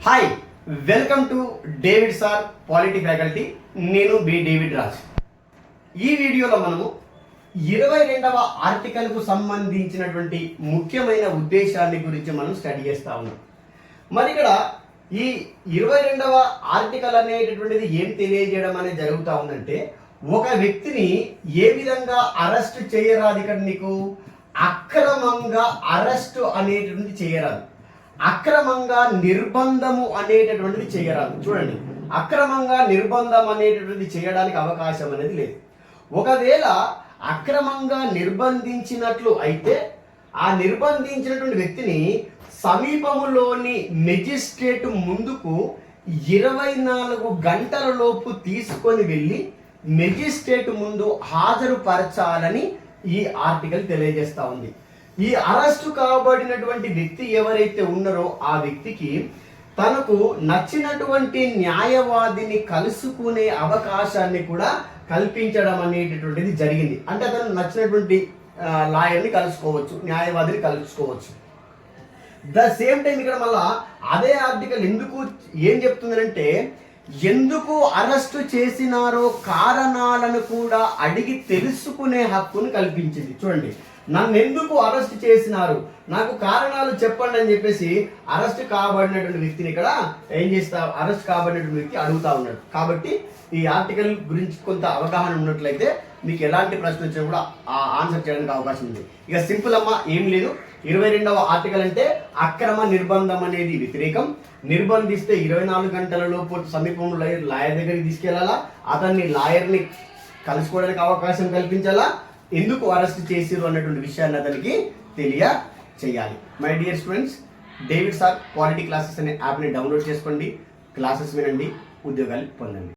Hi, welcome to David sir polity faculty. నేను B David Raj. ఈ వీడియోలో మనము 22వ ఆర్టికల్కు సంబంధించినటువంటి ముఖ్యమైన ఉద్దేశాన్ని గురించి మనం స్టడీ చేస్తా ఉన్నాం. మరి ఇక్కడ ఈ 22వ ఆర్టికల్ అనేటటువంటిది ఏం తెలియజేయడం అనేది జరుగుతూ ఉందంటే, ఒక వ్యక్తిని ఏ విధంగా అరెస్ట్ చేయరాదు. ఇక్కడ నీకు అక్రమంగా అరెస్ట్ అనేటువంటిది చేయరాదు, అక్రమంగా నిర్బంధము అనేటటువంటిది చేయరాదు. చూడండి, అక్రమంగా నిర్బంధం అనేటటువంటిది చేయడానికి అవకాశం అనేది లేదు. ఒకవేళ అక్రమంగా నిర్బంధించినట్లు అయితే ఆ నిర్బంధించినటువంటి వ్యక్తిని సమీపములోని మెజిస్ట్రేట్ ముందుకు 24 గంటల లోపు తీసుకొని వెళ్ళి మెజిస్ట్రేట్ ముందు హాజరుపరచాలని ఈ ఆర్టికల్ తెలియజేస్తా ఉంది. ఈ అరెస్టు కాబడినటువంటి వ్యక్తి ఎవరైతే ఉన్నారో ఆ వ్యక్తికి తనకు నచ్చినటువంటి న్యాయవాదిని కలుసుకునే అవకాశాన్ని కూడా కల్పించడం అనేటటువంటిది జరిగింది. అంటే అతను నచ్చినటువంటి లాయర్ని కలుసుకోవచ్చు, న్యాయవాదిని కలుసుకోవచ్చు. ద సేమ్ టైం ఇక్కడ మళ్ళా అదే ఆర్టికల్ ఏం చెప్తుందంటే, ఎందుకు అరెస్టు చేసినారో కారణాలను కూడా అడిగి తెలుసుకునే హక్కును కల్పించింది. చూడండి, నన్ను ఎందుకు అరెస్ట్ చేసినారు, నాకు కారణాలు చెప్పండి అని చెప్పేసి అరెస్ట్ కాబడినటువంటి వ్యక్తిని ఇక్కడ అరెస్ట్ కాబడినటువంటి వ్యక్తి అడుగుతా ఉన్నాడు. కాబట్టి ఈ ఆర్టికల్ గురించి కొంత అవగాహన ఉన్నట్లయితే మీకు ఎలాంటి ప్రశ్న వచ్చినా కూడా ఆన్సర్ చేయడానికి అవకాశం ఉంది. ఇక సింపుల్ అమ్మా, ఏం లేదు. 22వ ఆర్టికల్ అంటే అక్రమ నిర్బంధం అనేది వ్యతిరేకం. నిర్బంధిస్తే 24 గంటల లోపు సమీపంలో లాయర్ దగ్గరికి తీసుకెళ్లాలా, అతన్ని లాయర్ని కలుసుకోవడానికి అవకాశం కల్పించాలా, ఎందుకు అరెస్ట్ చేసిరు అన్నటువంటి విషయాన్ని అతనికి తెలియచేయాలి. My dear students, David sir quality classes అనే యాప్ని డౌన్లోడ్ చేసుకోండి, క్లాసెస్ వినండి, ఉద్యోగాలు పొందండి.